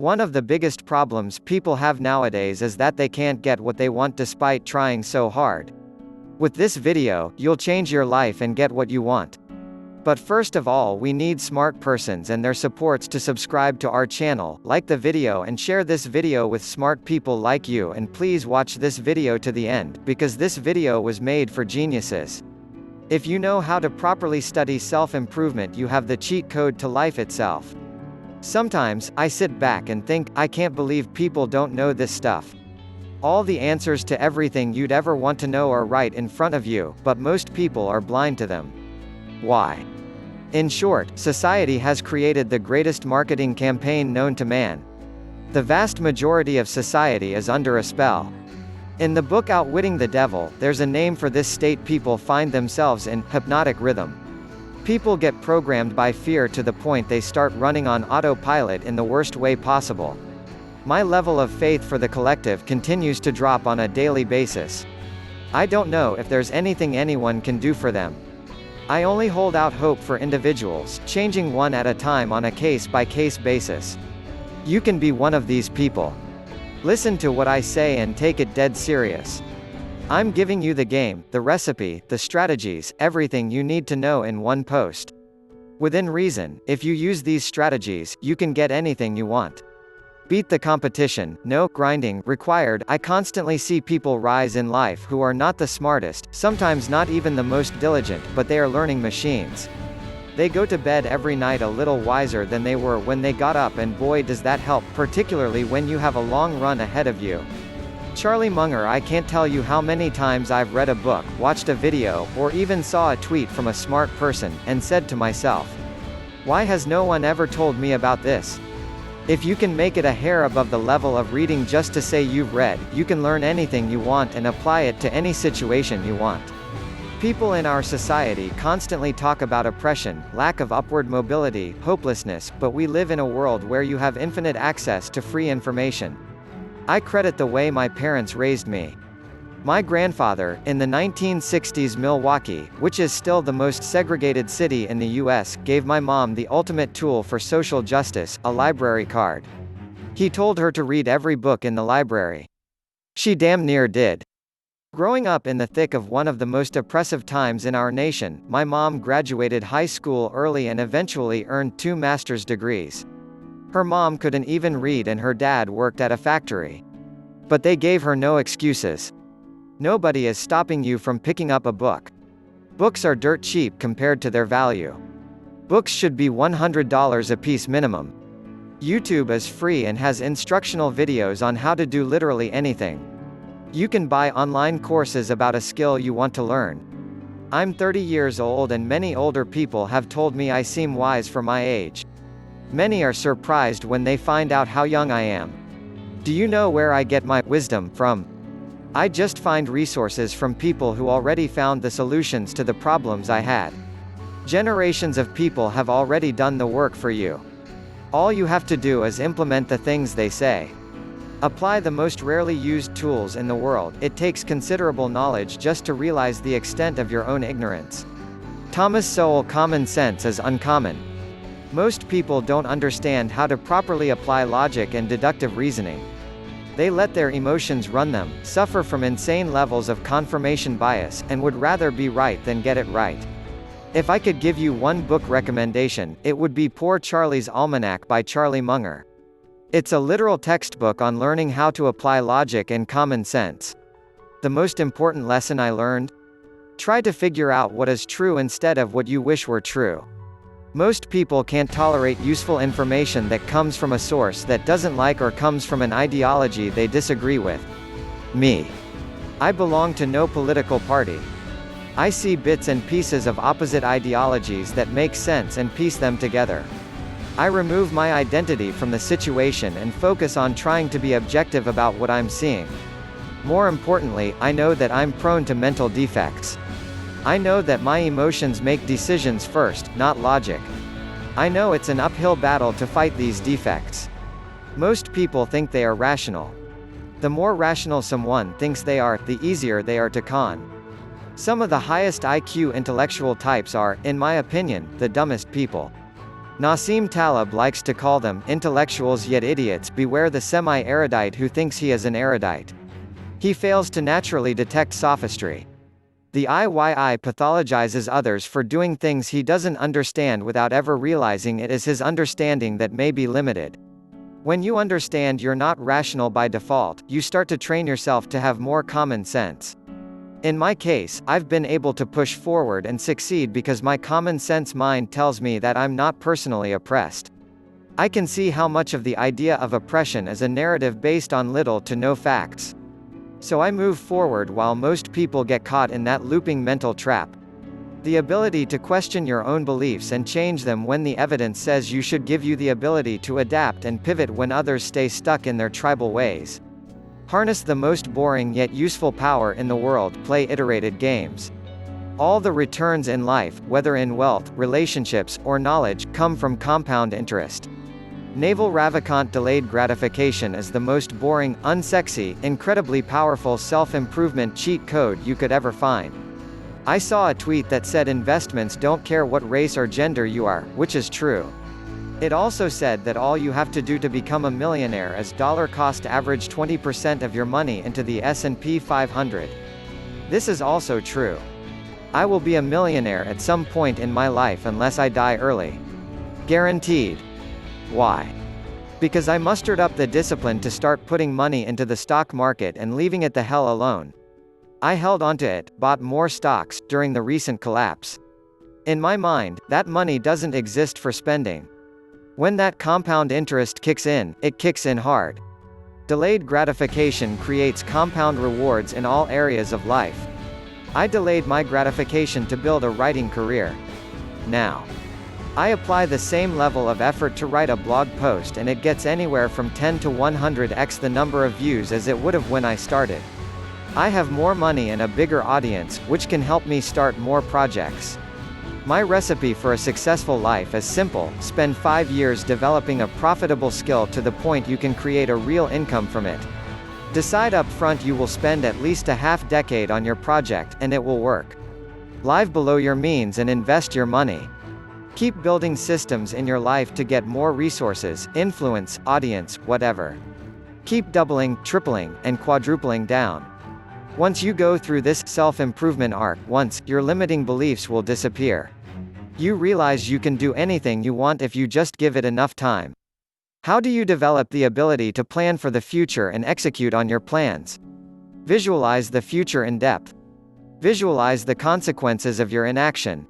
One of the biggest problems people have nowadays is that they can't get what they want despite trying so hard. With this video, you'll change your life and get what you want. But first of all, we need smart persons and their supports to subscribe to our channel, like the video and share this video with smart people like you, and please watch this video to the end, because this video was made for geniuses. If you know how to properly study self-improvement, you have the cheat code to life itself. Sometimes, I sit back and think, I can't believe people don't know this stuff. All the answers to everything you'd ever want to know are right in front of you, but most people are blind to them. Why? In short, society has created the greatest marketing campaign known to man. The vast majority of society is under a spell. In the book Outwitting the Devil, there's a name for this state people find themselves in: hypnotic rhythm. People get programmed by fear to the point they start running on autopilot in the worst way possible. My level of faith for the collective continues to drop on a daily basis. I don't know if there's anything anyone can do for them. I only hold out hope for individuals, changing one at a time on a case-by-case basis. You can be one of these people. Listen to what I say and take it dead serious. I'm giving you the game, the recipe, the strategies, everything you need to know in one post. Within reason, if you use these strategies, you can get anything you want. Beat the competition, no grinding required. I constantly see people rise in life who are not the smartest, sometimes not even the most diligent, but they are learning machines. They go to bed every night a little wiser than they were when they got up, and boy does that help, particularly when you have a long run ahead of you. Charlie Munger. I can't tell you how many times I've read a book, watched a video, or even saw a tweet from a smart person, and said to myself, why has no one ever told me about this? If you can make it a hair above the level of reading just to say you've read, you can learn anything you want and apply it to any situation you want. People in our society constantly talk about oppression, lack of upward mobility, hopelessness, but we live in a world where you have infinite access to free information. I credit the way my parents raised me. My grandfather, in the 1960s Milwaukee, which is still the most segregated city in the US, gave my mom the ultimate tool for social justice, a library card. He told her to read every book in the library. She damn near did. Growing up in the thick of one of the most oppressive times in our nation, my mom graduated high school early and eventually earned 2 master's degrees. Her mom couldn't even read and her dad worked at a factory. But they gave her no excuses. Nobody is stopping you from picking up a book. Books are dirt cheap compared to their value. Books should be $100 a piece minimum. YouTube is free and has instructional videos on how to do literally anything. You can buy online courses about a skill you want to learn. I'm 30 years old and many older people have told me I seem wise for my age. Many are surprised when they find out how young I am. Do you know where I get my wisdom from? I just find resources from people who already found the solutions to the problems I had. Generations of people have already done the work for you. All you have to do is implement the things they say. Apply the most rarely used tools in the world. It takes considerable knowledge just to realize the extent of your own ignorance. Thomas Sowell. Common sense is uncommon. Most people don't understand how to properly apply logic and deductive reasoning. They let their emotions run them, suffer from insane levels of confirmation bias, and would rather be right than get it right. If I could give you one book recommendation, it would be Poor Charlie's Almanac by Charlie Munger. It's a literal textbook on learning how to apply logic and common sense. The most important lesson I learned? Try to figure out what is true instead of what you wish were true. Most people can't tolerate useful information that comes from a source that doesn't like or comes from an ideology they disagree with. Me. I belong to no political party. I see bits and pieces of opposite ideologies that make sense and piece them together. I remove my identity from the situation and focus on trying to be objective about what I'm seeing. More importantly, I know that I'm prone to mental defects. I know that my emotions make decisions first, not logic. I know it's an uphill battle to fight these defects. Most people think they are rational. The more rational someone thinks they are, the easier they are to con. Some of the highest IQ intellectual types are, in my opinion, the dumbest people. Nassim Taleb likes to call them intellectuals yet idiots. Beware the semi-erudite who thinks he is an erudite. He fails to naturally detect sophistry. The IYI pathologizes others for doing things he doesn't understand without ever realizing it is his understanding that may be limited. When you understand you're not rational by default, you start to train yourself to have more common sense. In my case, I've been able to push forward and succeed because my common sense mind tells me that I'm not personally oppressed. I can see how much of the idea of oppression is a narrative based on little to no facts. So I move forward while most people get caught in that looping mental trap. The ability to question your own beliefs and change them when the evidence says you should give you the ability to adapt and pivot when others stay stuck in their tribal ways. Harness the most boring yet useful power in the world. Play iterated games. All the returns in life, whether in wealth, relationships, or knowledge, come from compound interest. Naval Ravikant delayed gratification is the most boring, unsexy, incredibly powerful self-improvement cheat code you could ever find. I saw a tweet that said investments don't care what race or gender you are, which is true. It also said that all you have to do to become a millionaire is $cost average 20% of your money into the S&P 500. This is also true. I will be a millionaire at some point in my life unless I die early. Guaranteed. Why? Because I mustered up the discipline to start putting money into the stock market and leaving it the hell alone. I held onto it, bought more stocks, during the recent collapse. In my mind, that money doesn't exist for spending. When that compound interest kicks in, it kicks in hard. Delayed gratification creates compound rewards in all areas of life. I delayed my gratification to build a writing career. Now, I apply the same level of effort to write a blog post and it gets anywhere from 10 to 100x the number of views as it would have when I started. I have more money and a bigger audience, which can help me start more projects. My recipe for a successful life is simple: spend 5 years developing a profitable skill to the point you can create a real income from it. Decide up front you will spend at least a half-decade on your project, and it will work. Live below your means and invest your money. Keep building systems in your life to get more resources, influence, audience, whatever. Keep doubling, tripling, and quadrupling down. Once you go through this self-improvement arc once, your limiting beliefs will disappear. You realize you can do anything you want if you just give it enough time. How do you develop the ability to plan for the future and execute on your plans? Visualize the future in depth. Visualize the consequences of your inaction.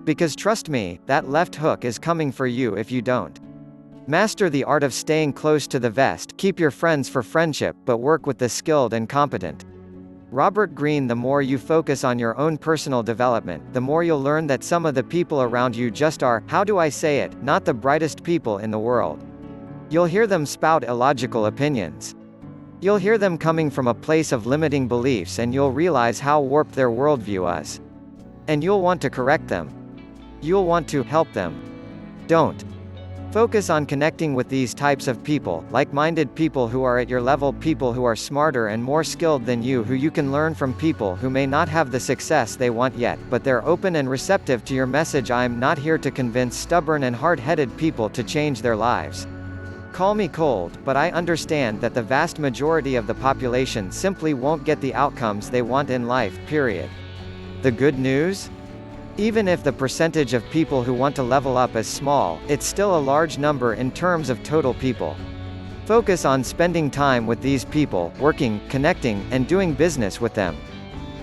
Because trust me, that left hook is coming for you if you don't. Master the art of staying close to the vest. Keep your friends for friendship, but work with the skilled and competent. Robert Greene. The more you focus on your own personal development, the more you'll learn that some of the people around you just are, how do I say it, not the brightest people in the world. You'll hear them spout illogical opinions. You'll hear them coming from a place of limiting beliefs and you'll realize how warped their worldview is. And you'll want to correct them. You'll want to help them. Don't. Focus on connecting with these types of people, like-minded people who are at your level, people who are smarter and more skilled than you, who you can learn from, people who may not have the success they want yet, but they're open and receptive to your message. I'm not here to convince stubborn and hard-headed people to change their lives. Call me cold, but I understand that the vast majority of the population simply won't get the outcomes they want in life, period. The good news? Even if the percentage of people who want to level up is small, it's still a large number in terms of total people. Focus on spending time with these people, working, connecting, and doing business with them.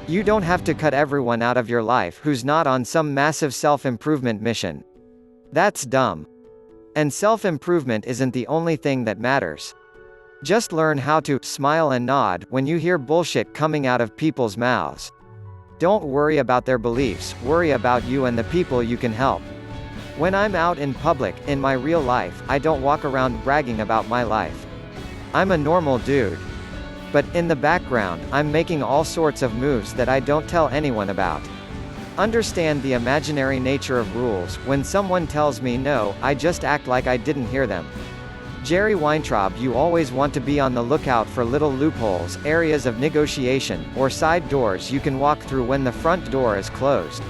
You don't have to cut everyone out of your life who's not on some massive self-improvement mission. That's dumb. And self-improvement isn't the only thing that matters. Just learn how to smile and nod when you hear bullshit coming out of people's mouths. Don't worry about their beliefs, worry about you and the people you can help. When I'm out in public, in my real life, I don't walk around bragging about my life. I'm a normal dude. But, in the background, I'm making all sorts of moves that I don't tell anyone about. Understand the imaginary nature of rules. When someone tells me no, I just act like I didn't hear them. Jerry Weintraub. You always want to be on the lookout for little loopholes, areas of negotiation, or side doors you can walk through when the front door is closed.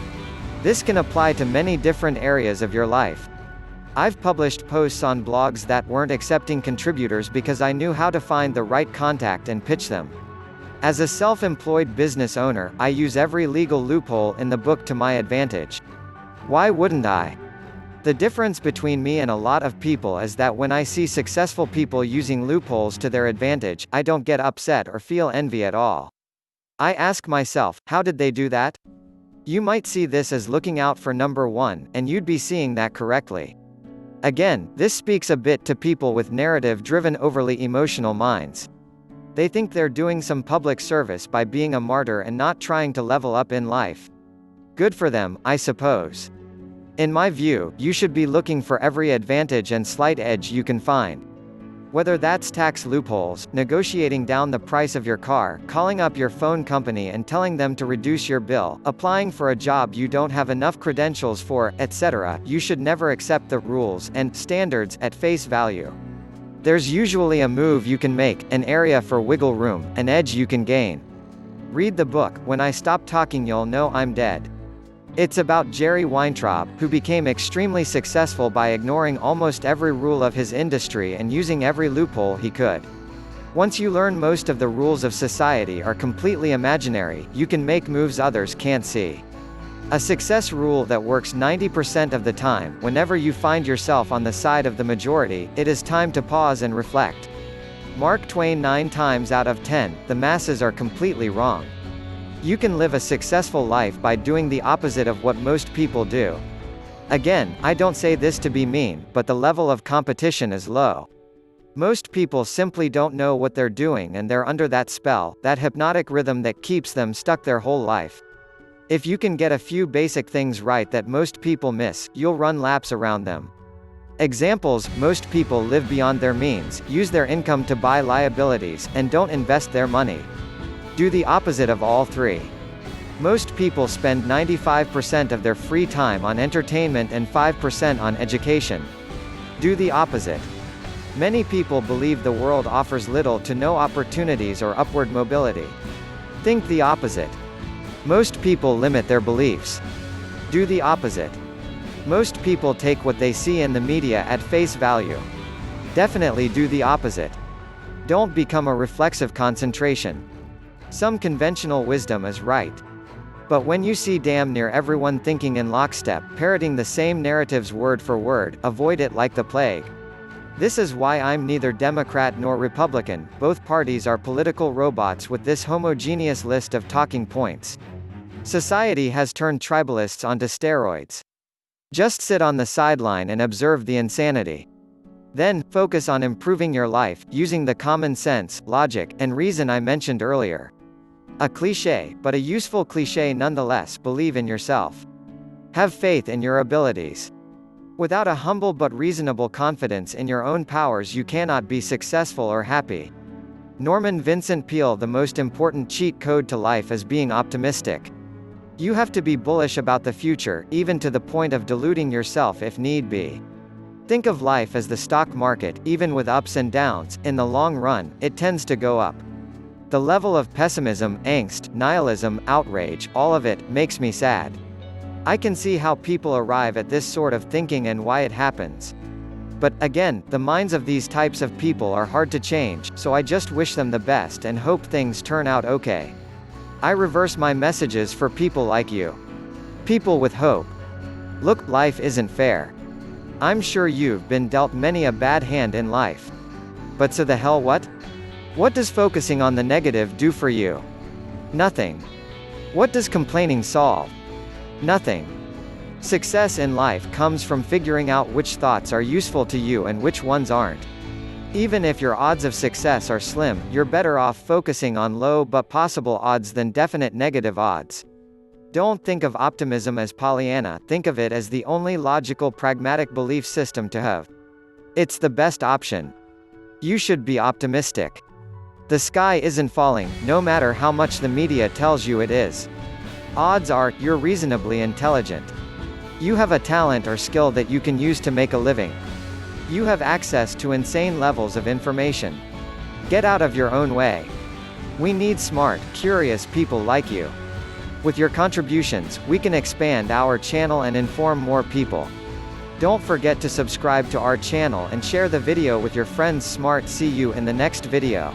This can apply to many different areas of your life. I've published posts on blogs that weren't accepting contributors because I knew how to find the right contact and pitch them. As a self-employed business owner, I use every legal loophole in the book to my advantage. Why wouldn't I? The difference between me and a lot of people is that when I see successful people using loopholes to their advantage, I don't get upset or feel envy at all. I ask myself, how did they do that? You might see this as looking out for number one, and you'd be seeing that correctly. Again, this speaks a bit to people with narrative-driven overly emotional minds. They think they're doing some public service by being a martyr and not trying to level up in life. Good for them, I suppose. In my view, you should be looking for every advantage and slight edge you can find. Whether that's tax loopholes, negotiating down the price of your car, calling up your phone company and telling them to reduce your bill, applying for a job you don't have enough credentials for, etc., you should never accept the rules and standards at face value. There's usually a move you can make, an area for wiggle room, an edge you can gain. Read the book, When I Stop Talking You'll Know I'm Dead. It's about Jerry Weintraub, who became extremely successful by ignoring almost every rule of his industry and using every loophole he could. Once you learn most of the rules of society are completely imaginary, you can make moves others can't see. A success rule that works 90% of the time. Whenever you find yourself on the side of the majority, it is time to pause and reflect. Mark Twain. 9 times out of 10, the masses are completely wrong. You can live a successful life by doing the opposite of what most people do. Again, I don't say this to be mean, but the level of competition is low. Most people simply don't know what they're doing and they're under that spell, that hypnotic rhythm that keeps them stuck their whole life. If you can get a few basic things right that most people miss, you'll run laps around them. Examples: most people live beyond their means, use their income to buy liabilities, and don't invest their money. Do the opposite of all three. Most people spend 95% of their free time on entertainment and 5% on education. Do the opposite. Many people believe the world offers little to no opportunities or upward mobility. Think the opposite. Most people limit their beliefs. Do the opposite. Most people take what they see in the media at face value. Definitely do the opposite. Don't become a reflexive concentration. Some conventional wisdom is right. But when you see damn near everyone thinking in lockstep, parroting the same narratives word for word, avoid it like the plague. This is why I'm neither Democrat nor Republican. Both parties are political robots with this homogeneous list of talking points. Society has turned tribalists onto steroids. Just sit on the sideline and observe the insanity. Then, focus on improving your life, using the common sense, logic, and reason I mentioned earlier. A cliché, but a useful cliché nonetheless. Believe in yourself. Have faith in your abilities. Without a humble but reasonable confidence in your own powers, you cannot be successful or happy. Norman Vincent Peale. The most important cheat code to life is being optimistic. You have to be bullish about the future, even to the point of deluding yourself if need be. Think of life as the stock market. Even with ups and downs, in the long run, it tends to go up. The level of pessimism, angst, nihilism, outrage, all of it, makes me sad. I can see how people arrive at this sort of thinking and why it happens. But, again, the minds of these types of people are hard to change, so I just wish them the best and hope things turn out okay. I reverse my messages for people like you. People with hope. Look, life isn't fair. I'm sure you've been dealt many a bad hand in life. But so the hell what? What does focusing on the negative do for you? Nothing. What does complaining solve? Nothing. Success in life comes from figuring out which thoughts are useful to you and which ones aren't. Even if your odds of success are slim, you're better off focusing on low but possible odds than definite negative odds. Don't think of optimism as Pollyanna, think of it as the only logical pragmatic belief system to have. It's the best option. You should be optimistic. The sky isn't falling, no matter how much the media tells you it is. Odds are, you're reasonably intelligent. You have a talent or skill that you can use to make a living. You have access to insane levels of information. Get out of your own way. We need smart, curious people like you. With your contributions, we can expand our channel and inform more people. Don't forget to subscribe to our channel and share the video with your friends. Smart. See you in the next video.